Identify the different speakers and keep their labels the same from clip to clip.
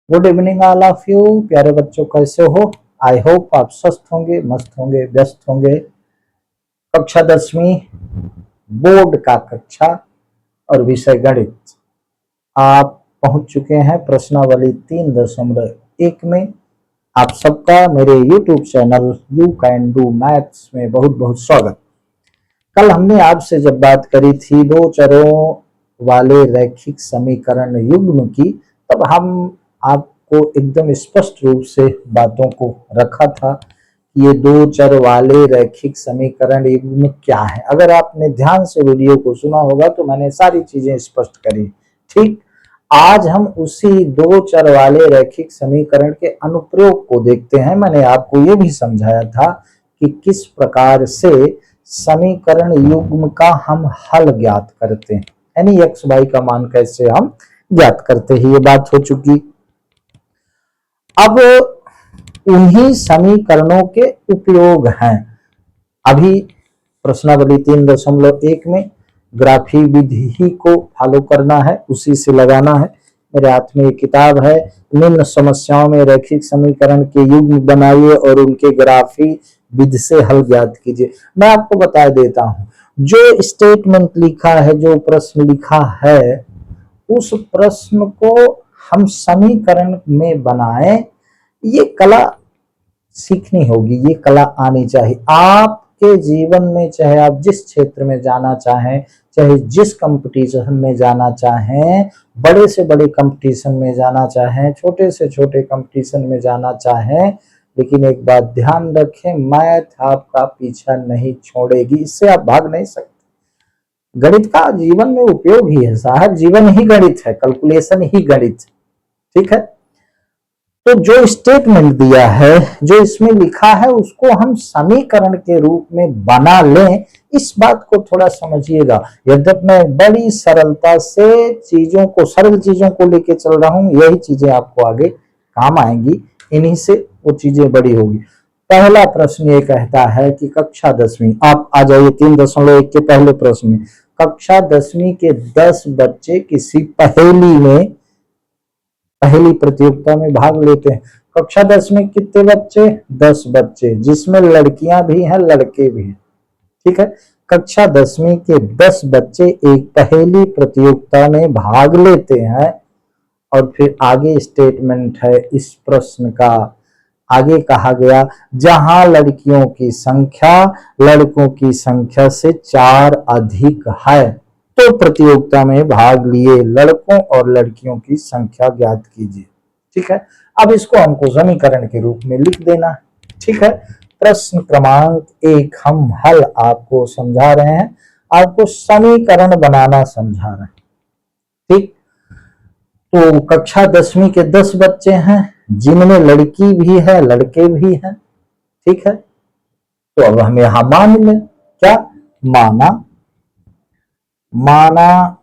Speaker 1: Good evening all of you. प्यारे बच्चों, कैसे हो? आई होप आप स्वस्थ होंगे, मस्त होंगे, व्यस्त होंगे। कक्षा 10वीं बोर्ड का कक्षा और विषय गणित आप पहुंच चुके हैं प्रश्नावली 3.1 में। आप सबका मेरे YouTube channel you can do maths में बहुत बहुत स्वागत। कल हमने आपसे जब बात करी थी दो चरों वाले रैखिक समीकरण युग्म की, तब हम आपको एकदम स्पष्ट रूप से बातों को रखा था कि ये दो चर वाले रैखिक समीकरण युग्म क्या है। अगर आपने ध्यान से वीडियो को सुना होगा तो मैंने सारी चीजें स्पष्ट करी। ठीक, आज हम उसी दो चर वाले रैखिक समीकरण के अनुप्रयोग को देखते हैं। मैंने आपको ये भी समझाया था कि किस प्रकार से समीकरण युग्म का हम हल ज्ञात करते हैं, यानी एक्स वाई का मान कैसे हम ज्ञात करते हैं, ये बात हो चुकी। अब उन्हीं समीकरणों के उपयोग हैं। अभी प्रश्नावली 3.1 में ग्राफी विधि ही को फॉलो करना है, उसी से लगाना है। मेरे हाथ में ये किताब है, निम्न समस्याओं में रैखिक समीकरण के युग्म बनाइए और उनके ग्राफी विधि से हल ज्ञात कीजिए। मैं आपको बता देता हूं, जो स्टेटमेंट लिखा है, जो प्रश्न लिखा है, उस प्रश्न को हम समीकरण में बनाएं, ये कला सीखनी होगी, ये कला आनी चाहिए। आपके जीवन में चाहे आप जिस क्षेत्र में जाना चाहें, चाहे जिस कंपटीशन में जाना चाहें, बड़े से बड़े कंपटीशन में जाना चाहें, छोटे से छोटे कंपटीशन में जाना चाहें, लेकिन एक बात ध्यान रखें, मैथ आपका पीछा नहीं छोड़ेगी, इससे आप भाग नहीं सकते। गणित का जीवन में उपयोग ही है साहब, जीवन ही गणित है, कैलकुलेशन ही गणित। ठीक है, तो जो स्टेटमेंट दिया है, जो इसमें लिखा है, उसको हम समीकरण के रूप में बना लें, इस बात को थोड़ा समझिएगा। यद्यपि मैं बड़ी सरलता से चीजों को, सरल चीजों को लेके चल रहा हूं, यही चीजें आपको आगे काम आएंगी, इन्हीं से वो चीजें बड़ी होगी। पहला प्रश्न ये कहता है कि कक्षा 10वीं, आप आ जाइए 3.1 के पहले प्रश्न में। कक्षा 10वीं के 10 बच्चे किसी पहली प्रतियोगिता में भाग लेते हैं। कक्षा 10 में कितने बच्चे? 10 बच्चे, जिसमें लड़कियां भी हैं, लड़के भी हैं। ठीक है, कक्षा 10वीं के 10 बच्चे एक पहेली प्रतियोगिता में भाग लेते हैं। और फिर आगे स्टेटमेंट है इस प्रश्न का, आगे कहा गया जहां लड़कियों की संख्या लड़कों की संख्या से 4 अधिक है, तो प्रतियोगिता में भाग लिए लड़कों और लड़कियों की संख्या ज्ञात कीजिए। ठीक है, अब इसको हमको समीकरण के रूप में लिख देना है। ठीक है, प्रश्न क्रमांक 1 हम हल आपको समझा रहे हैं, आपको समीकरण बनाना समझा रहे हैं। ठीक, तो कक्षा 10वीं के 10 बच्चे हैं, जिनमें लड़की भी है, लड़के भी हैं। ठीक है, तो अब हम यहां मान लें, क्या माना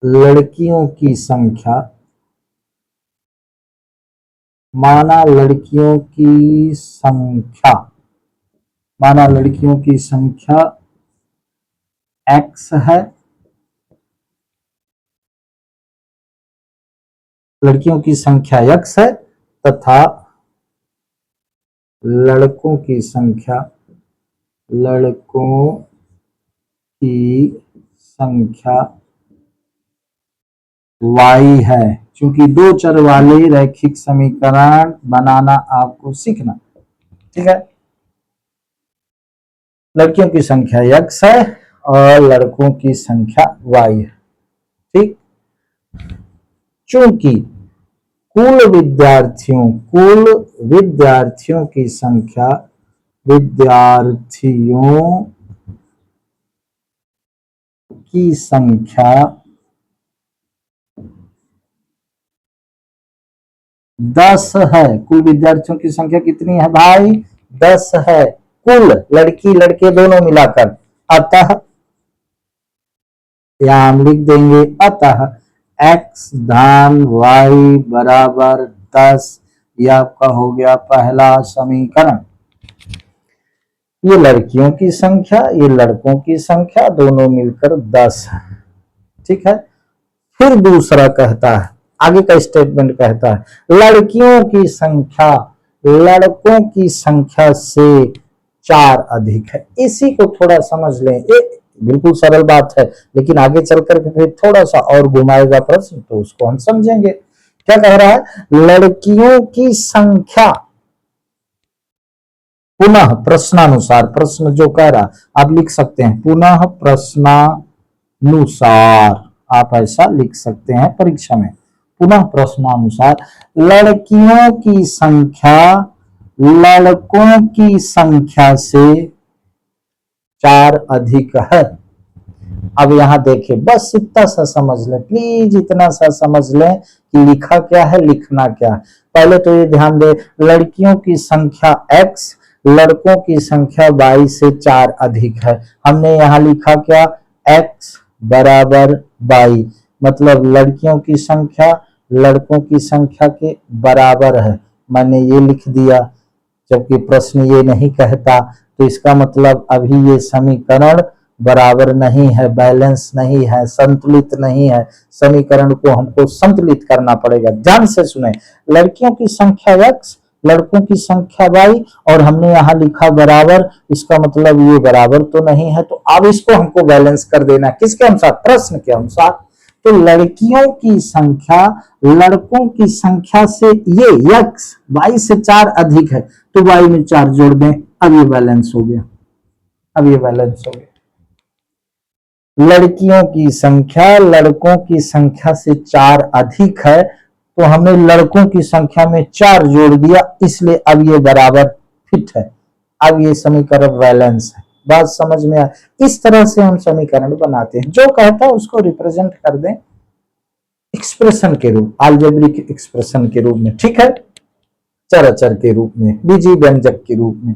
Speaker 1: लड़कियों की संख्या, माना लड़कियों की संख्या x है, लड़कियों की संख्या x है, तथा लड़कों की संख्या y है। क्योंकि दो चर वाले रैखिक समीकरण बनाना आपको सीखना। ठीक है, लड़कियों की संख्या x है और लड़कों की संख्या y है। ठीक, चूंकि कुल विद्यार्थियों की संख्या 10 है। कुल विद्यार्थियों की संख्या कितनी है भाई? 10 है, कुल लड़की लड़के दोनों मिलाकर। अतः यहां हम लिख देंगे, अतः x धन y बराबर 10। यह आपका हो गया पहला समीकरण। ये लड़कियों की संख्या, ये लड़कों की संख्या, दोनों मिलकर 10 है। ठीक है, फिर दूसरा कहता है आगे का स्टेटमेंट कहता है लड़कियों की संख्या लड़कों की संख्या से 4 अधिक है। इसी को थोड़ा समझ लें, ये बिल्कुल सरल बात है, लेकिन आगे चलकर के फिर थोड़ा सा और घुमाएगा प्रश्न, तो उसको हम समझेंगे। क्या कह रहा है, लड़कियों की संख्या, पुनः प्रश्नानुसार, प्रश्न जो कह रहा आप लिख सकते हैं, पुनः प्रश्नानुसार आप ऐसा लिख सकते हैं परीक्षा में, पुनः प्रश्नानुसार लड़कियों की संख्या लड़कों की संख्या से 4 अधिक है। अब यहां देखिए, बस इतना सा समझ लें, प्लीज इतना सा समझ लें कि लिखा क्या है, लिखना क्या है। पहले तो ये ध्यान दे, लड़कियों की संख्या x, लड़कों की संख्या y से 4 अधिक है। हमने यहां लिखा क्या, x बराबर y, मतलब लड़कियों की संख्या लड़कों की संख्या के बराबर है, मैंने ये लिख दिया। जबकि प्रश्न ये नहीं कहता, तो इसका मतलब अभी ये समीकरण बराबर नहीं है, बैलेंस नहीं है, संतुलित नहीं है। समीकरण को हमको संतुलित करना पड़ेगा। ध्यान से सुने, लड़कियों की संख्या x, लड़कों की संख्या y, और हमने यहाँ लिखा बराबर, इसका मतलब ये बराबर तो नहीं है। तो अब इसको हमको बैलेंस कर देना, किसके अनुसार, प्रश्न के अनुसार। तो लड़कियों की संख्या लड़कों की संख्या से ये x y से 4 अधिक है, तो y में 4 जोड़ दें, अब ये बैलेंस हो गया, अब ये बैलेंस हो गया। लड़कियों की संख्या लड़कों की संख्या से 4 अधिक है, तो हमने लड़कों की संख्या में 4 जोड़ दिया, इसलिए अब ये बराबर फिट है, अब ये समीकरण बैलेंस है। बात समझ में आ, इस तरह से हम समीकरण बनाते हैं। जो कहता है उसको रिप्रेजेंट कर दें एक्सप्रेशन के रूप, अलजेब्रिक एक्सप्रेशन के रूप में, ठीक है, चर के रूप में, बीजी व्यंजक के रूप में।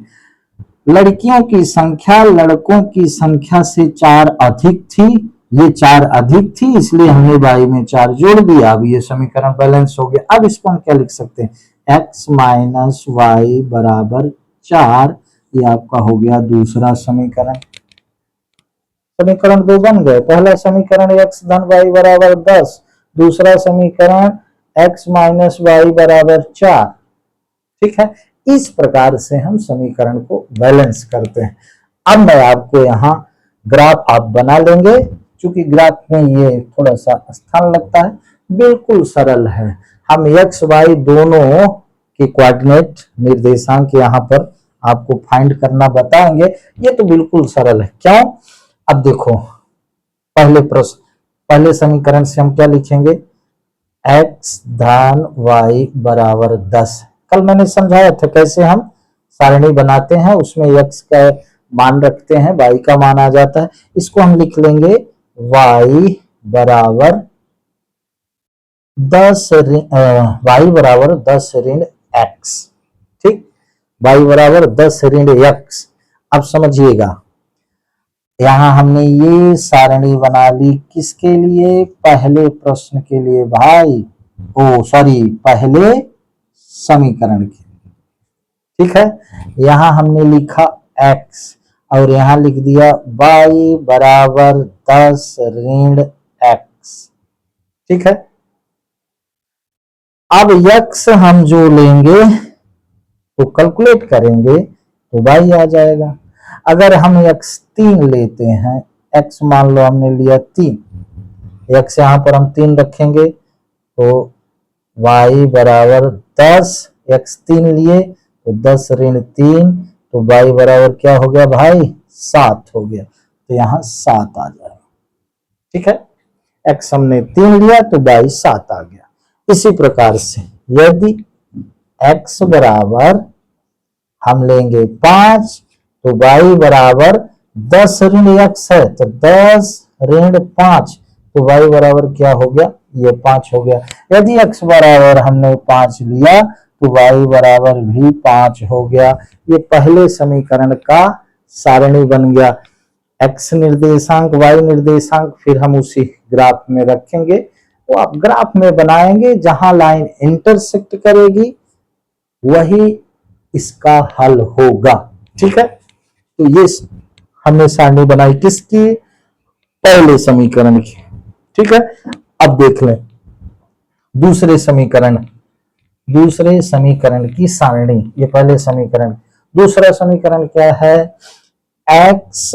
Speaker 1: लड़कियों की संख्या लड़कों की संख्या से 4 अधिक थी, ये 4 अधिक थी, इसलिए हमने y में 4 जोड़ दिया, अब ये समीकरण बैलेंस हो गया। अब इसको हम क्या लिख सकते हैं, x माइनस वाई बराबर 4, ये आपका हो गया दूसरा समीकरण। समीकरण 2 बन गए। पहला समीकरण x धन y बराबर 10, दूसरा समीकरण x माइनस वाई बराबर 4, ठीक है। इस प्रकार से हम समीकरण को बैलेंस करते हैं। अब मैं आपको यहाँ ग्राफ आप बना लेंगे, क्योंकि ग्राफ में ये थोड़ा सा स्थान लगता है, बिल्कुल सरल है। हम x y दोनों के कोऑर्डिनेट निर्देशांक यहाँ पर आपको फाइंड करना बताएंगे, ये तो बिल्कुल सरल है। क्यों, अब देखो, पहले समीकरण से हम क्या लिखेंगे, x धन y बराबर 10। कल मैंने समझाया था कैसे हम सारणी बनाते हैं, उसमें x का मान रखते हैं, y का मान आ जाता है। इसको हम लिख लेंगे y बराबर 10 ऋण x, ठीक, y बराबर 10 ऋण x। अब समझिएगा, यहां हमने ये सारणी बना ली किसके लिए, पहले प्रश्न के लिए भाई, पहले समीकरण के, ठीक है। यहां हमने लिखा x और यहां लिख दिया y बराबर 10 ऋण x, ठीक है। अब x हम जो लेंगे तो कैलकुलेट करेंगे तो y आ जाएगा। अगर हम x 3 लेते हैं, x मान लो हमने लिया 3, x यहां पर हम 3 रखेंगे तो y बराबर 10, x 3 लिए तो 10 ऋण 3, तो y बराबर क्या हो गया भाई, 7 हो गया, तो यहाँ 7 आ जाएगा, ठीक है। x हमने 3 लिया तो y 7 आ गया। इसी प्रकार से यदि x बराबर हम लेंगे 5, तो y बराबर 10 ऋण x है, तो 10 ऋण 5, तो y बराबर क्या हो गया, ये 5 हो गया। यदि x बराबर हमने 5 लिया तो y बराबर भी 5 हो गया। ये पहले समीकरण का सारणी बन गया, x निर्देशांक y निर्देशांक, फिर हम उसी ग्राफ में रखेंगे, वो आप ग्राफ में बनाएंगे, जहां लाइन इंटरसेक्ट करेगी वही इसका हल होगा, ठीक है। तो ये हमने सारणी बनाई किसकी, पहले समीकरण की, ठीक है। अब देख लें, दूसरे समीकरण की सारणी, ये पहले समीकरण। दूसरा समीकरण क्या है? x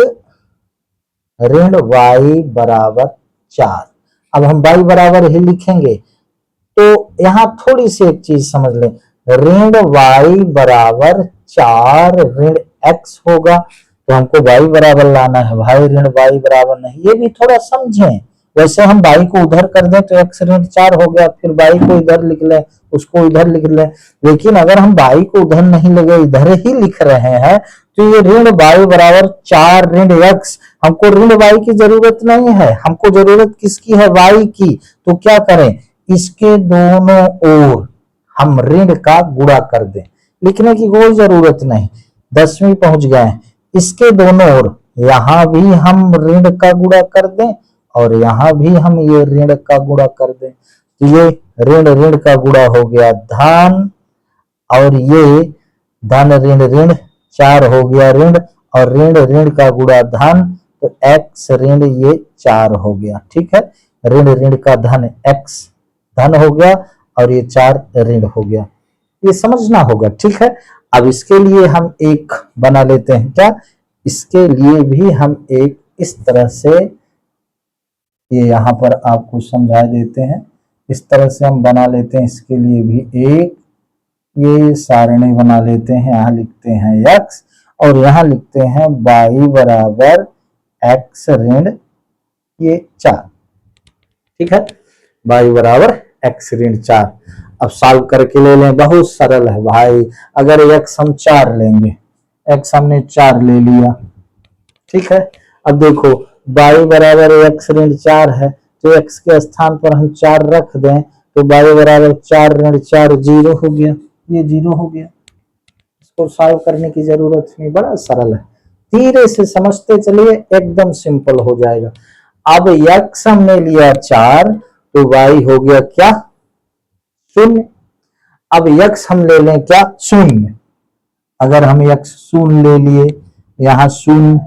Speaker 1: ऋण y बराबर 4। अब हम y बराबर ही लिखेंगे, तो यहां थोड़ी सी एक चीज समझ लें, ऋण y बराबर 4 ऋण x होगा, तो हमको y बराबर लाना है भाई, ऋण y बराबर नहीं, ये भी थोड़ा समझें। वैसे हम y को उधर कर दें तो x ऋण 4 हो गया, फिर y को इधर लिख लें, उसको इधर लिख लें, लेकिन अगर हम y को उधर नहीं लगे इधर ही लिख रहे हैं, तो ये ऋण y बराबर 4 ऋण x, हमको ऋण y की जरूरत नहीं है, हमको जरूरत किसकी है? y की। तो क्या करें, इसके दोनों ओर हम ऋण का गुणा कर दें, लिखने की कोई जरूरत नहीं, 10वीं पहुंच गए। इसके दोनों ओर यहां भी हम ऋण का गुणा कर दें और यहां भी हम ये ऋण का गुणा कर दें, तो ये ऋण ऋण का गुणा हो गया धन, और ये धन ऋण ऋण 4 हो गया ऋण, और ऋण ऋण का गुणा धन, तो x ऋण ये 4 हो गया। ठीक है, ऋण ऋण का धन x धन हो गया और ये 4 ऋण हो गया, ये समझना होगा। ठीक है, अब इसके लिए हम एक बना लेते हैं, क्या? इसके लिए भी हम एक इस तरह से, ये यहाँ पर आपको समझा देते हैं, इस तरह से हम बना लेते हैं, इसके लिए भी एक ये सारणी बना लेते हैं। यहाँ लिखते हैं x और यहाँ लिखते हैं y बराबर x ऋण ये 4। ठीक है, y बराबर x ऋण 4। अब सॉल्व करके ले लें, बहुत सरल है भाई। अगर x हम 4 लेंगे, x हमने 4 ले लिया, ठीक है। अब देखो y बराबर x ऋण 4 है, तो x के स्थान पर हम 4 रख दें, तो y बराबर 4 ऋण 4 0 हो गया, ये 0 हो गया। इसको सॉल्व करने की जरूरत नहीं, बड़ा सरल है, धीरे से समझते चलिए, एकदम सिंपल हो जाएगा। अब x हमने लिया 4, तो y हो गया क्या? 0। अब x हम ले लें क्या? 0। अगर हम x 0 ले लिए, यहां 0,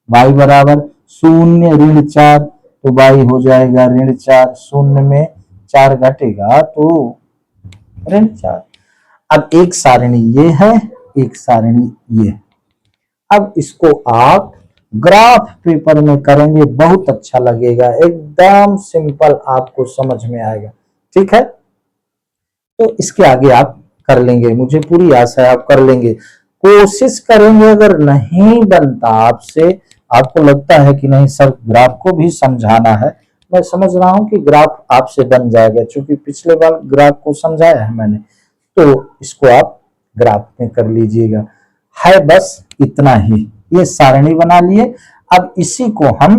Speaker 1: y बराबर 0 ऋण 4, तो y हो जाएगा ऋण 4, 0 में 4 घटेगा तो ऋण 4। अब एक सारणी ये है, एक सारणी ये। अब इसको आप ग्राफ पेपर में करेंगे, बहुत अच्छा लगेगा, एकदम सिंपल, आपको समझ में आएगा। ठीक है, तो इसके आगे आप कर लेंगे, मुझे पूरी आशा है आप कर लेंगे। कोशिश करेंगे, अगर नहीं बनता आपसे, आपको लगता है कि नहीं सर ग्राफ को भी समझाना है, मैं समझ रहा हूं कि ग्राफ आपसे बन जाएगा, क्योंकि पिछले बार ग्राफ को समझाया है मैंने, तो इसको आप ग्राफ में कर लीजिएगा। है बस इतना ही, ये सारणी बना लिए। अब इसी को हम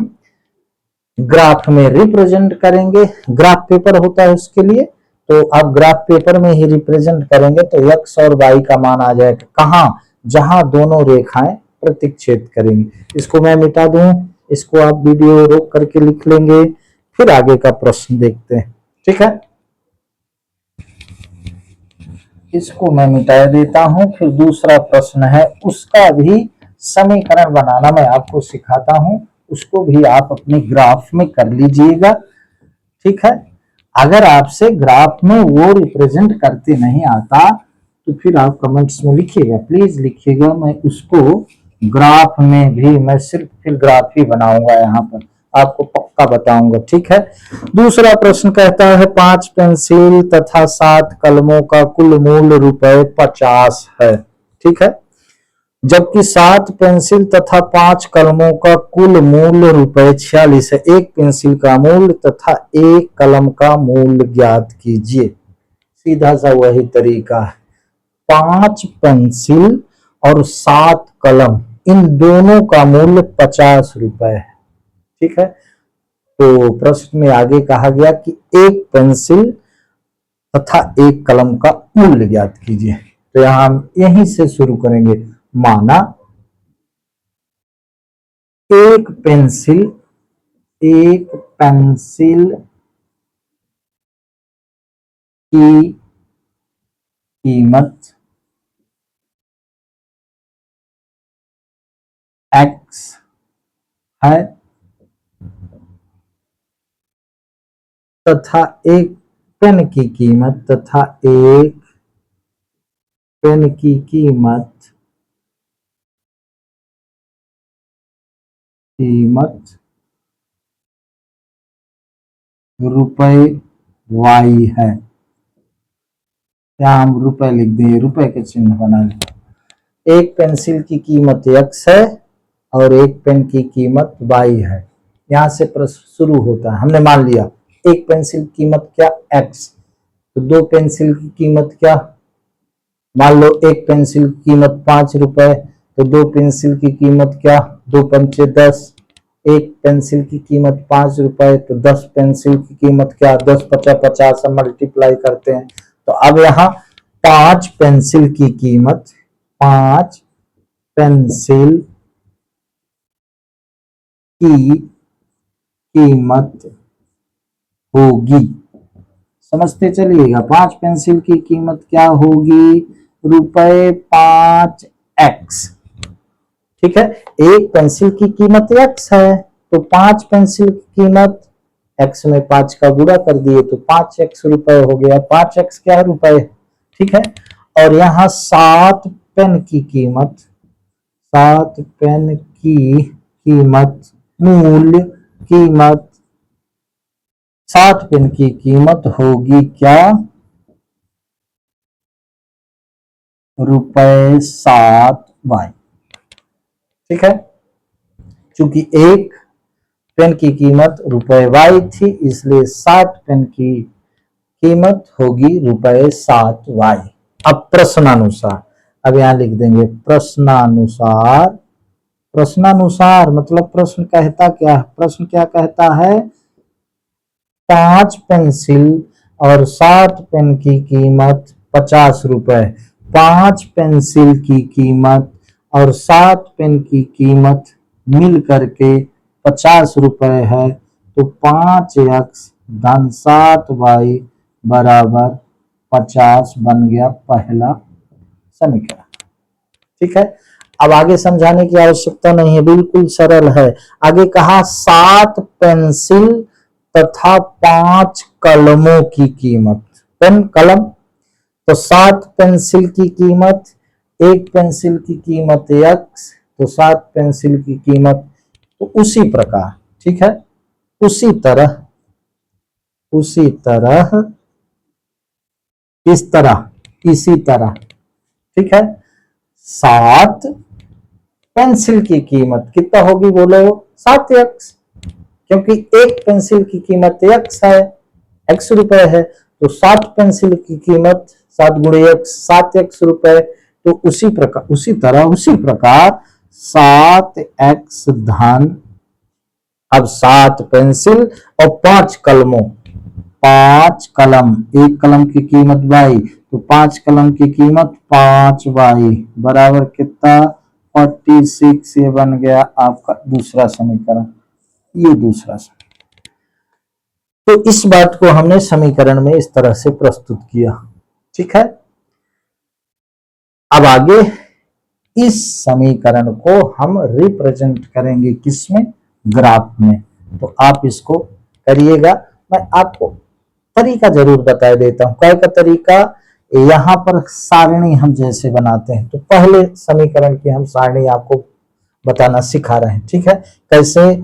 Speaker 1: ग्राफ में रिप्रेजेंट करेंगे, ग्राफ पेपर होता है उसके लिए, तो आप ग्राफ पेपर में ही रिप्रेजेंट करेंगे, तो x और y का मान आ जाएगा कहां? जहां दोनों रेखाएं प्रतिच्छेद करेंगी। इसको मैं मिटा दूं, इसको आप वीडियो रोक करके लिख लेंगे, फिर आगे का प्रश्न देखते हैं। ठीक है, इसको मैं मिटा देता हूं, फिर दूसरा प्रश्न है, उसका भी समीकरण बनाना मैं आपको सिखाता हूं, उसको भी आप अपने ग्राफ में कर लीजिएगा। ठीक है, अगर आपसे ग्राफ में वो रिप्रेजेंट करते नहीं आता, तो फिर आप कमेंट्स में लिखिएगा, प्लीज लिखिएगा, मैं उसको ग्राफ में भी, मैं सिर्फ फिर ग्राफ ही बनाऊंगा, यहाँ पर आपको पक्का बताऊंगा। ठीक है, दूसरा प्रश्न कहता है 5 पेंसिल तथा 7 कलमों का कुल मूल्य ₹50 है। ठीक है, जबकि 7 पेंसिल तथा 5 कलमों का कुल मूल्य ₹46 है। एक पेंसिल का मूल्य तथा एक कलम का मूल्य ज्ञात कीजिए। सीधा सा वही तरीका है, 5 पेंसिल और 7 कलम, इन दोनों का मूल्य ₹50 है। ठीक है, तो प्रश्न में आगे कहा गया कि एक पेंसिल तथा एक कलम का मूल्य ज्ञात कीजिए, तो यहां हम यहीं से शुरू करेंगे। माना एक पेंसिल की कीमत x है तथा एक पेन की कीमत तथा एक पेन की कीमत रुपए वाई है। यहाँ हम रुपए लिख देंगे, रुपए के चिन्ह बना लें। एक पेंसिल की कीमत x है और एक पेन की कीमत y है। यहाँ से प्रश्न शुरू होता है। हमने मान लिया एक पेंसिल की कीमत क्या x, तो दो पेंसिल की कीमत क्या, मान लो एक पेंसिल की कीमत 5 रुपए, तो दो पेंसिल की कीमत क्या, दो पंचे 10। एक पेंसिल की कीमत 5 रुपए, तो 10 पेंसिल की कीमत क्या, 10 पचा 50, हम मल्टीप्लाई करते हैं। तो अब यहाँ 5 पेंसिल की कीमत, 5 पेंसिल की कीमत होगी, समझते चलिएगा। 5 पेंसिल की कीमत क्या होगी, रुपए 5x। ठीक है, एक पेंसिल की कीमत x है, तो 5 पेंसिल की कीमत x में 5 का गुणा कर दिए तो 5x रुपए हो गया। 5x क्या है, रुपए। ठीक है, और यहाँ 7 पेन की कीमत, 7 पेन की कीमत, मूल्य कीमत, 7 पेन की कीमत होगी क्या, रुपए 7y। ठीक है, चूंकि एक पेन की कीमत रुपए y थी, इसलिए 7 पेन की कीमत होगी रुपए 7y। अब प्रश्नानुसार, अब यहां लिख देंगे प्रश्नानुसार। प्रश्नानुसार मतलब प्रश्न कहता क्या है, प्रश्न क्या कहता है, 5 पेंसिल और 7 पेन की कीमत 50 रुपए। 5 पेंसिल की कीमत और 7 पेन की कीमत मिल करके 50 रुपए है, तो 5x धन 7y बराबर 50 बन गया पहला समीकरण। ठीक है, अब आगे समझाने की आवश्यकता नहीं है, बिल्कुल सरल है। आगे कहा 7 पेंसिल तथा 5 कलमों की कीमत, पेन कलम, तो 7 पेंसिल की कीमत, एक पेंसिल की कीमत x, तो 7 पेंसिल की कीमत, तो उसी प्रकार, ठीक है, उसी तरह इस तरह, इसी तरह, ठीक है, 7 पेंसिल की कीमत कितना होगी, बोलो 7x, क्योंकि एक पेंसिल की कीमत x है, x रुपए है, तो 7 पेंसिल की कीमत 7 गुणे x 7x रुपए। तो उसी प्रकार 7x धन, अब 7 पेंसिल और 5 कलमों, 5 कलम, एक कलम की कीमत y, तो 5 कलम की कीमत 5y बराबर कितना 46। ये बन गया आपका दूसरा समीकरण, ये दूसरा समीकरण। तो इस बात को हमने समीकरण में इस तरह से प्रस्तुत किया। ठीक है, अब आगे इस समीकरण को हम रिप्रेजेंट करेंगे किसमें, ग्राफ में। तो आप इसको करिएगा, मैं आपको तरीका जरूर बता देता हूं। क्या का तरीका, यहां पर सारणी हम जैसे बनाते हैं, तो पहले समीकरण की हम सारणी आपको बताना सिखा रहे हैं। ठीक है, कैसे,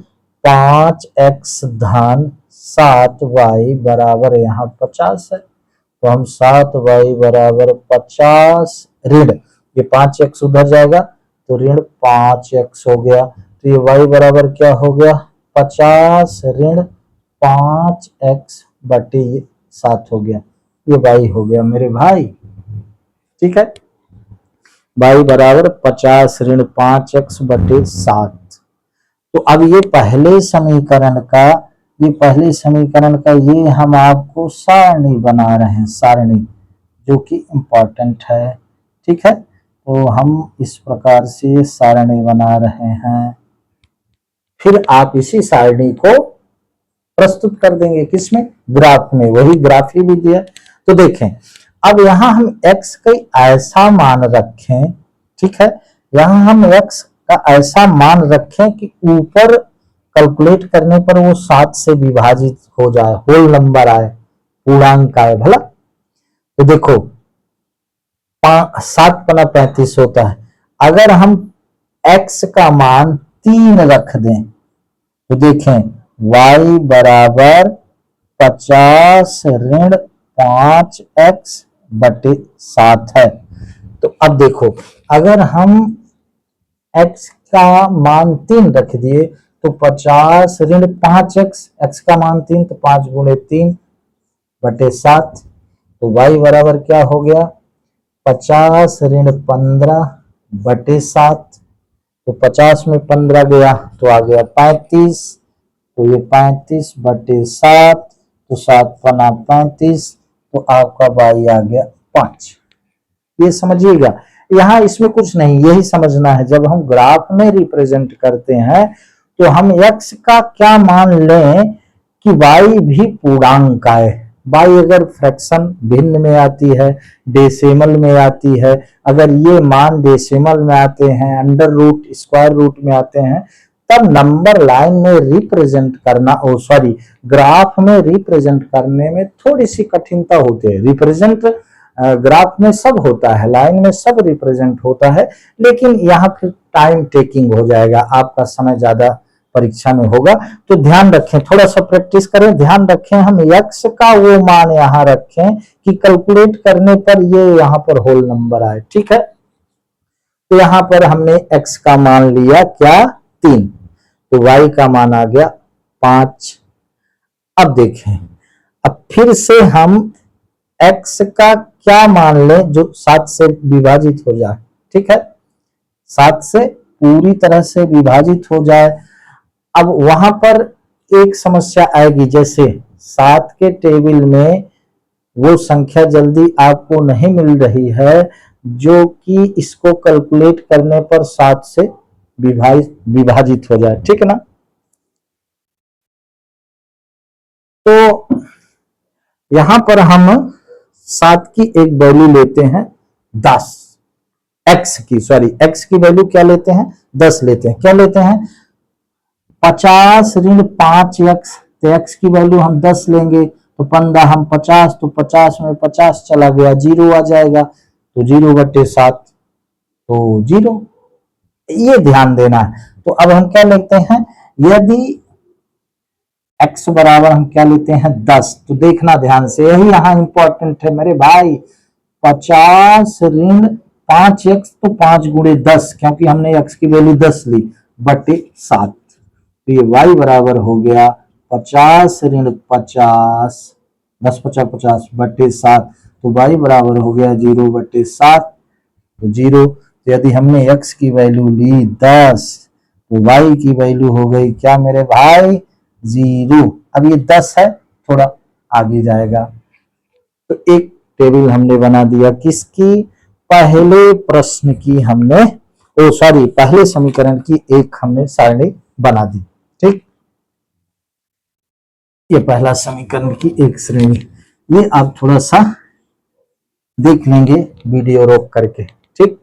Speaker 1: 5x धन 7y बराबर यहाँ 50 है, तो हम 7y बराबर 50 ऋण, ये 5x उधर जाएगा तो ऋण 5x हो गया, तो ये y बराबर क्या हो गया 50 ऋण 5x बटे ये 7 हो गया, ये y हो गया मेरे भाई। ठीक है, y बराबर 50 ऋण 5x बटे 7। तो अब ये पहले समीकरण का ये हम आपको सारणी बना रहे हैं, सारणी जो कि इंपॉर्टेंट है। ठीक है, तो हम इस प्रकार से सारणी बना रहे हैं, फिर आप इसी सारणी को प्रस्तुत कर देंगे किसमें, ग्राफ में। वही ग्राफ ही भी दिया। तो देखें, अब यहां हम x का ऐसा मान रखें, ठीक है, यहां हम x का ऐसा मान रखें कि ऊपर कैलकुलेट करने पर वो 7 से विभाजित हो जाए, होल नंबर आए। पूर्णांक आए भला। तो देखो 7 पना 35 होता है। अगर हम x का मान 3 रख दें तो देखें y बराबर 50 ऋण 5x बटे 7 है। तो अब देखो अगर हम x का मान 3 रख दिए तो 50 ऋण 5x, x का मान 3 तो 5 गुणे 3 बटे 7। तो y बराबर क्या हो गया 50 ऋण 15 बटे 7। तो 50 में 15 गया तो आ गया 35। तो ये 35 बटे 7, तो 7 पना 35, तो आपका y आ गया 5। ये समझिएगा, यहाँ इसमें कुछ नहीं, यही समझना है जब हम ग्राफ में रिप्रेजेंट करते हैं तो हम x का क्या मान लें कि y भी पूर्णांक आए। y अगर फ्रैक्शन भिन्न में आती है, डेसिमल में आती है, अगर ये मान डेसिमल में आते हैं, अंडर रूट स्क्वायर रूट में आते हैं, तब नंबर लाइन में रिप्रेजेंट करना, ग्राफ में रिप्रेजेंट करने में थोड़ी सी कठिनता होती है। रिप्रेजेंट ग्राफ में सब होता है, लाइन में सब रिप्रेजेंट होता है, लेकिन यहाँ फिर टाइम टेकिंग हो जाएगा, आपका समय ज्यादा परीक्षा में होगा। तो ध्यान रखें, थोड़ा सा प्रैक्टिस करें, ध्यान रखें हम x का वो मान यहाँ रखें कि कैलकुलेट करने पर ये यहाँ पर होल नंबर आए। ठीक है, तो यहाँ पर हमने x का मान लिया क्या 3, तो y का मान आ गया 5। अब देखें, अब फिर से हम x का क्या मान लें जो 7 से विभाजित हो जाए। ठीक है, 7 से पूरी तरह से विभाजित हो जाए। अब वहां पर एक समस्या आएगी, जैसे 7 के टेबल में वो संख्या जल्दी आपको नहीं मिल रही है जो कि इसको कैलकुलेट करने पर 7 से विभाजित हो जाए। ठीक है ना, तो यहां पर हम 7 की एक वैल्यू लेते हैं 10, x की वैल्यू क्या लेते हैं 10 लेते हैं। क्या लेते हैं 50 ऋण 5x, तो x की वैल्यू हम 10 लेंगे तो 15 हम 50, तो 50 में 50 चला गया, 0 आ जाएगा, तो 0 बटे 7, तो 0। ये ध्यान देना है। तो अब हम क्या लेते हैं, यदि x बराबर हम क्या लेते हैं 10, तो देखना ध्यान से, यही यहाँ इंपॉर्टेंट है मेरे भाई। 50 ऋण 5x, तो 5 गुणे 10, क्योंकि हमने x की वैल्यू 10 ली, बटे 7। तो ये y बराबर हो गया 50 ऋण 50, 10 50 50 बटे 7, तो y बराबर हो गया 0 बटे 7, तो 0। तो यदि हमने x की वैल्यू ली 10, तो y की वैल्यू हो गई क्या मेरे भाई 0। अब ये 10 है, थोड़ा आगे जाएगा। तो एक टेबल हमने बना दिया किसकी, पहले प्रश्न की हमने, पहले समीकरण की एक हमने सारणी बना दी। ठीक, ये पहला समीकरण की एक श्रेणी, ये आप थोड़ा सा देख लेंगे वीडियो रोक करके। ठीक,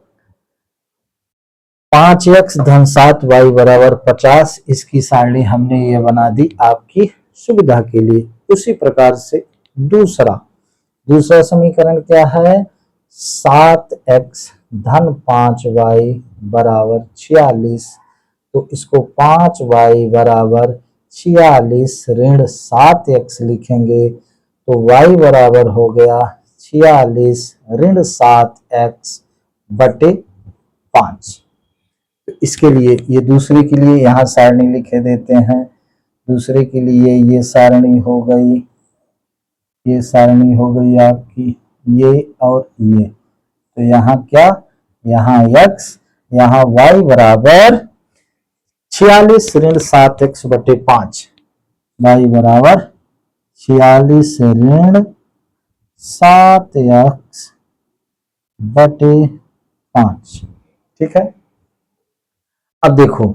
Speaker 1: 5x धन 7y बराबर 50, इसकी सारणी हमने ये बना दी आपकी सुविधा के लिए। उसी प्रकार से दूसरा समीकरण क्या है, 7x धन 5y बराबर 46, तो इसको 5y बराबर 46 ऋण 7x लिखेंगे, तो y बराबर हो गया 46 ऋण 7x बटे 5। तो इसके लिए, ये दूसरे के लिए यहाँ सारणी लिखे देते हैं। दूसरे के लिए ये सारणी हो गई, ये सारणी हो गई आपकी ये और ये। तो यहाँ क्या, यहाँ x, यहाँ y बराबर 46 ऋण 7x बटे 5, y बराबर 46 ऋण 7x बटे 5। ठीक है, अब देखो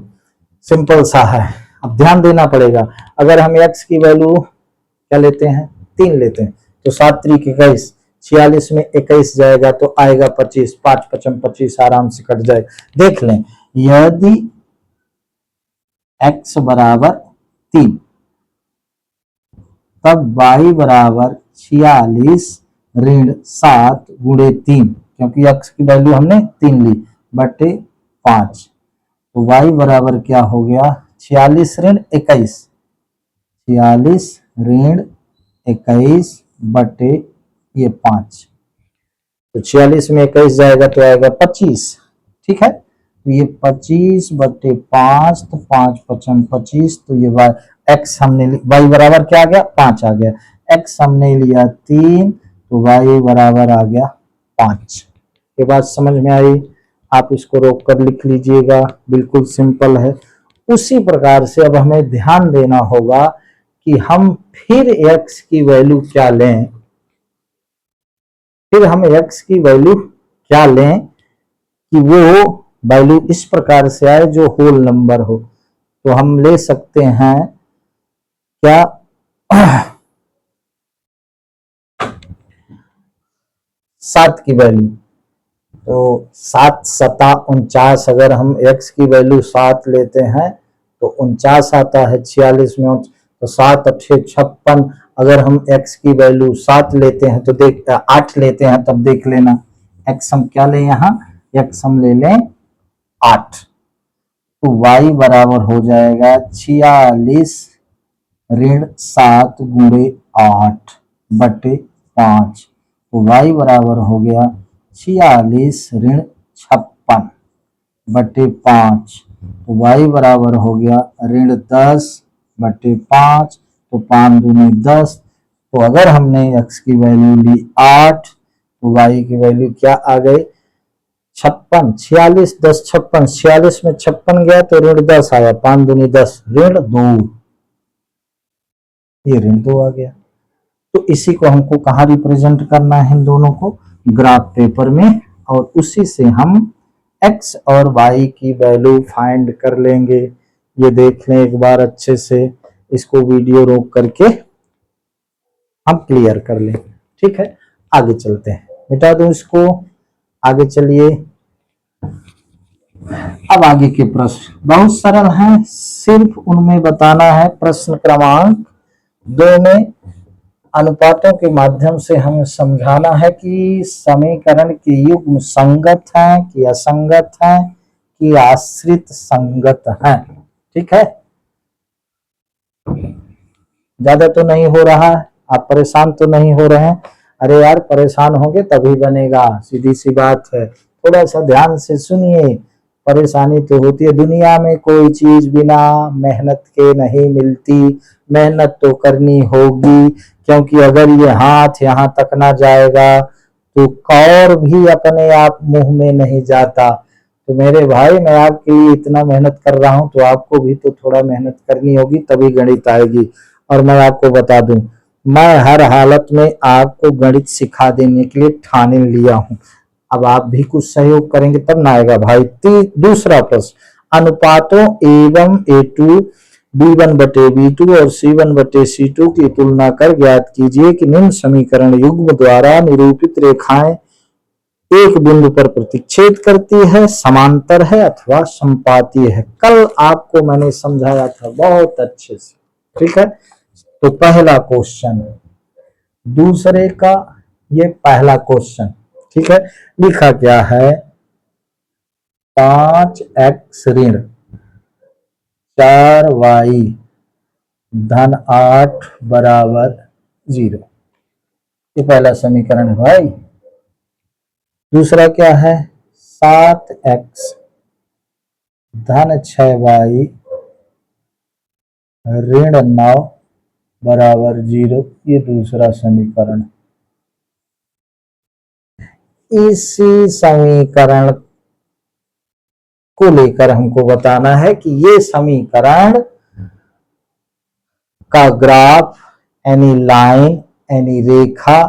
Speaker 1: सिंपल सा है, अब ध्यान देना पड़ेगा। अगर हम x की वैल्यू क्या लेते हैं 3 लेते हैं, तो 7 त्रिक 21, 46 में 21 जाएगा तो आएगा 25, 5 5 25 आराम से कट जाएगा। देख लें, यदि x बराबर 3 तब y बराबर 46 ऋण 7 गुणे 3, क्योंकि x की वैल्यू हमने 3 ली, बटे 5। तो y बराबर क्या हो गया, 46 ऋण 21, 46 ऋण 21 बटे ये 5। तो 46 में 21 जाएगा तो आएगा 25। ठीक है, तो ये 25 बटे 5, तो 5 55 25, तो ये y x हमने y बराबर क्या आ गया, 5 आ गया। x हमने लिया 3, तो y बराबर आ गया 5। ये बात समझ में आई? आप इसको रोक कर लिख लीजिएगा, बिल्कुल सिंपल है। उसी प्रकार से अब हमें ध्यान देना होगा कि हम फिर x की वैल्यू क्या लें, फिर हम x की वैल्यू क्या लें कि वो वैल्यू इस प्रकार से आए जो होल नंबर हो। तो हम ले सकते हैं क्या 7 की वैल्यू, तो 7 सता 49, अगर हम x की वैल्यू 7 लेते हैं तो 49 आता है 46 में, तो 7 8 56। अगर हम x की वैल्यू 7 लेते हैं तो 8 लेते हैं, तब देख लेना x हम क्या लें, यहाँ x हम ले लें 8, तो y बराबर हो जाएगा 46 ऋण 7 गुणे 8 बटे 5। तो y बराबर हो गया 46 ऋण 56 बटे 5। तो y बराबर हो गया ऋण 10 बटे 5, तो 5 दूनी 10। तो अगर हमने x की वैल्यू ली 8, तो y की वैल्यू क्या आ गई, 56। 46 10 56, 46 में 56 गया तो ऋण 10 आया, 5 दूनी 10, ऋण 2, ये ऋण 2 आ गया। तो इसी को हमको कहाँ रिप्रेजेंट करना है, इन दोनों को ग्राफ पेपर में, और उसी से हम x और y की वैल्यू फाइंड कर लेंगे। ये देख लें एक बार अच्छे से, इसको वीडियो रोक करके हम क्लियर कर लें। ठीक है, आगे चलते हैं, मिटा दूं इसको, आगे चलिए। अब आगे के प्रश्न बहुत सरल हैं, सिर्फ उनमें बताना है। प्रश्न क्रमांक 2 में अनुपातों के माध्यम से हमें समझाना है कि समीकरण के युग्म संगत हैं कि असंगत हैं कि आश्रित संगत हैं। ठीक है, ज्यादा तो नहीं हो रहा है, आप परेशान तो नहीं हो रहे हैं? अरे यार, परेशान होंगे तभी बनेगा, सीधी सी बात है। थोड़ा सा ध्यान से सुनिए, परेशानी तो होती है, दुनिया में कोई चीज बिना मेहनत के नहीं मिलती, मेहनत तो करनी होगी, क्योंकि अगर ये हाथ यहाँ तक ना जाएगा तो कौर भी अपने आप मुंह में नहीं जाता। तो मेरे भाई, मैं आपके लिए इतना मेहनत कर रहा हूं, तो आपको भी तो थोड़ा मेहनत करनी होगी, तभी गणित आएगी। और मैं आपको बता दूं, मैं हर हालत में आपको गणित सिखा देने के लिए ठाने लिया हूं। अब आप भी कुछ सहयोग करेंगे तब ना आएगा भाई। दूसरा प्रश्न, अनुपातों एवं A2 B1 बटे B2 और C1 बटे C2 की तुलना कर ज्ञात कीजिए कि निम्न समीकरण युग्म द्वारा निरूपित रेखाएं एक बिंदु पर प्रतिच्छेद करती है, समांतर है अथवा संपाती है। कल आपको मैंने समझाया था बहुत अच्छे से। ठीक है, तो पहला क्वेश्चन, दूसरे का ये पहला क्वेश्चन। ठीक है, लिखा क्या है, 5x ऋण 4y धन 8 बराबर 0, ये पहला समीकरण है भाई। दूसरा क्या है, 7x धन 6y ऋण 9 बराबर 0, ये दूसरा समीकरण। इसी समीकरण को लेकर हमको बताना है कि ये समीकरण का ग्राफ यानी लाइन यानी रेखा,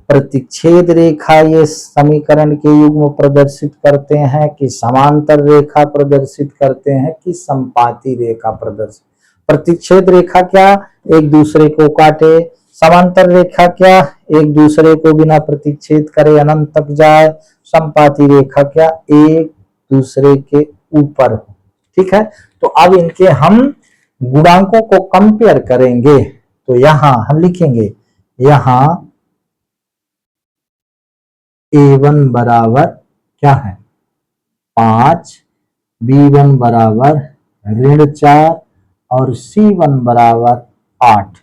Speaker 1: प्रतिच्छेद रेखा ये समीकरण के युग्म प्रदर्शित करते हैं कि समांतर रेखा प्रदर्शित करते हैं कि संपाती रेखा प्रदर्शित। प्रतिच्छेद रेखा क्या, एक दूसरे को काटे, समांतर रेखा क्या, एक दूसरे को बिना प्रतिच्छेद करे अनंत तक जाए, संपाती रेखा क्या, एक दूसरे के ऊपर हो। ठीक है, तो अब इनके हम गुणांकों को कंपेयर करेंगे। तो यहां हम लिखेंगे यहाँ A1 बराबर क्या है 5, B1 बराबर -4 और C1 बराबर 8।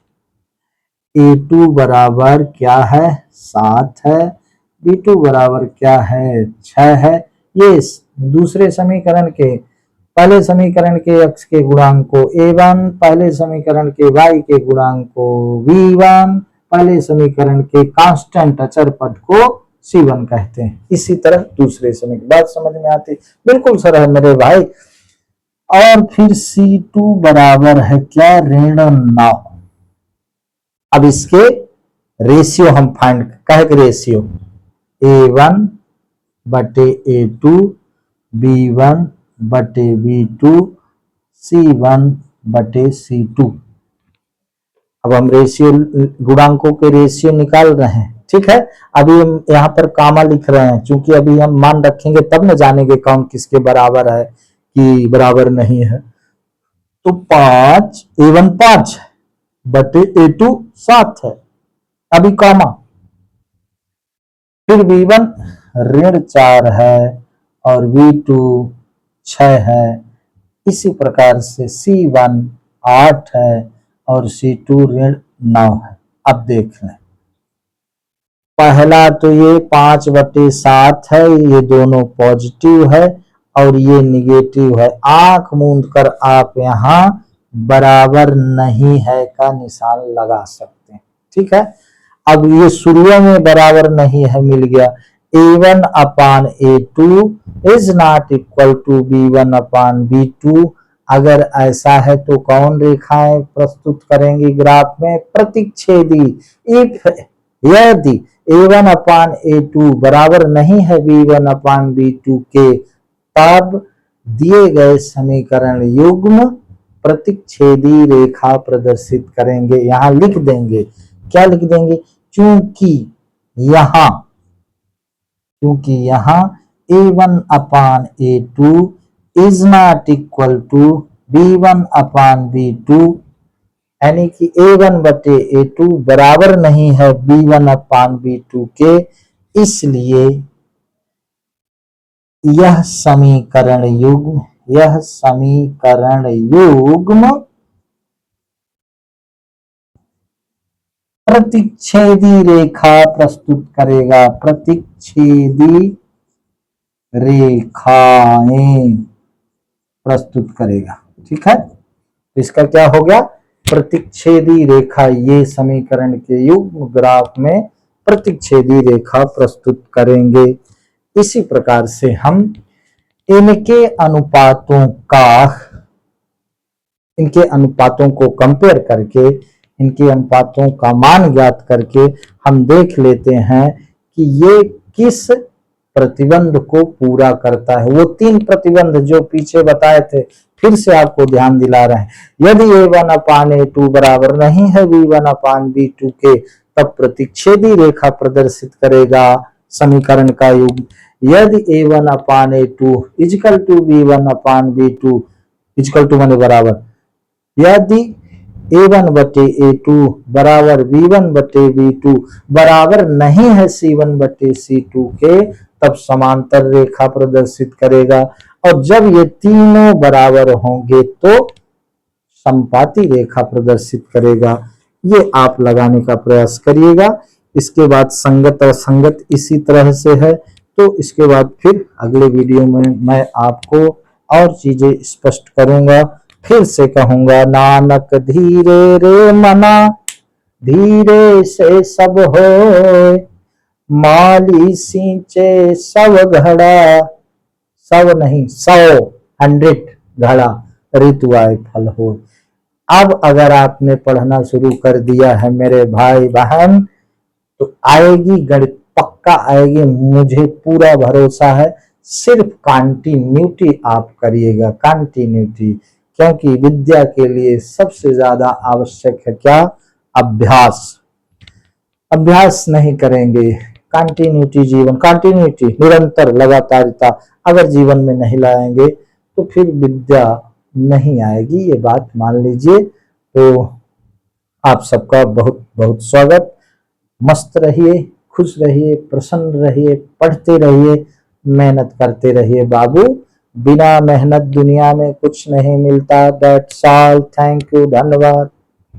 Speaker 1: A2 बराबर क्या है 7 है, B2 बराबर क्या है 6 है। ये दूसरे समीकरण के पहले समीकरण के x के गुणांक को A1, पहले समीकरण के y के गुणांक को V1, पहले समीकरण के कांस्टेंट अचर पद को C1 कहते हैं। इसी तरह दूसरे समीकरण बात समझ में आती, बिल्कुल सरल मेरे भाई। और फिर C2 बराबर है क्या -9। अब इसके रेशियो हम फाइंड कहे रेशियो A1 बटे A2, B1 बटे B2, C1 बटे C2। अब हम रेशियो गुणांकों के रेशियो निकाल रहे हैं, ठीक है। अभी हम यहाँ पर कामा लिख रहे हैं, क्योंकि अभी हम मान रखेंगे तब न जानेंगे कौन किसके बराबर है कि बराबर नहीं है। तो 5 A1 5 बटे A2 7 है, अभी कामा। फिर V1 -4 है और V2 6 है। इसी प्रकार से C1 8 है और C2 -9 है। अब देख लें, पहला तो ये 5 बटे 7 है, ये दोनों पॉजिटिव है और ये निगेटिव है। आंख मूंद कर आप यहाँ बराबर नहीं है का निशान लगा सकते हैं, ठीक है। अब ये शुरू में बराबर नहीं है मिल गया। A1 upon A2 is not equal to B1 upon B2। अगर ऐसा है तो कौन रेखाएं प्रस्तुत करेंगी ग्राफ में? प्रतिच्छेदी। इफ यदि A1 अपान A2 बराबर नहीं है B1 अपान B2 के, तब दिए गए समीकरण युग्म प्रतिच्छेदी रेखा प्रदर्शित करेंगे। यहां लिख देंगे, क्या लिख देंगे? क्योंकि यहाँ A1 upon A2 is not equal to B1 upon B2, यानी कि A1 बटे A2 बराबर नहीं है B1 अपान B2 के, इसलिए यह समीकरण युग्म प्रतिच्छेदी रेखा प्रस्तुत करेगा। प्रतिच्छेदी रेखाएं प्रस्तुत करेगा, ठीक है। इसका क्या हो गया? प्रतिच्छेदी रेखा। ये समीकरण के युग्म ग्राफ में प्रतिच्छेदी रेखा प्रस्तुत करेंगे। इसी प्रकार से हम इनके अनुपातों को कंपेयर करके, इनके अनुपातों का मान ज्ञात करके हम देख लेते हैं कि ये किस प्रतिबंध को पूरा करता है। वो 3 प्रतिबंध जो पीछे बताए थे, फिर से आपको ध्यान दिला रहे हैं। यदि A1 अपान A2 बराबर नहीं है B1 अपान B2 के, तब प्रतिच्छेदी रेखा प्रदर्शित करेगा समीकरण का युग्म। यदि A1 upon A2 equal to B1 upon B2 equal to माने बराबर, यदि A1 बटे A2 बराबर B1 बटे B2 बराबर नहीं है C1 बटे C2 के, तब समांतर रेखा प्रदर्शित करेगा। और जब ये तीनों बराबर होंगे तो समपाती रेखा प्रदर्शित करेगा। ये आप लगाने का प्रयास करिएगा। इसके बाद संगत और संगत इसी तरह से है। तो इसके बाद फिर अगले वीडियो में मैं आपको और चीजें स्पष्ट करूंगा। फिर से कहूंगा, नानक धीरे रे मना, धीरे से सब होए, माली सींचे सब घड़ा, सब नहीं 100 घड़ा, ऋतु आए फल हो। अब अगर आपने पढ़ना शुरू कर दिया है मेरे भाई बहन, तो आएगी गणित, पक्का आएगी, मुझे पूरा भरोसा है। सिर्फ कंटिन्यूटी आप करिएगा, कंटिन्यूटी, क्योंकि विद्या के लिए सबसे ज्यादा आवश्यक है क्या? अभ्यास। अभ्यास नहीं करेंगे, कंटिन्यूटी जीवन, कंटिन्यूटी निरंतर लगातारता अगर जीवन में नहीं लाएंगे तो फिर विद्या नहीं आएगी। ये बात मान लीजिए। तो आप सबका बहुत बहुत स्वागत। मस्त रहिए, खुश रहिए, प्रसन्न रहिए, पढ़ते रहिए, मेहनत करते रहिए बाबू। बिना मेहनत दुनिया में कुछ नहीं मिलता। That's all. थैंक यू, धन्यवाद।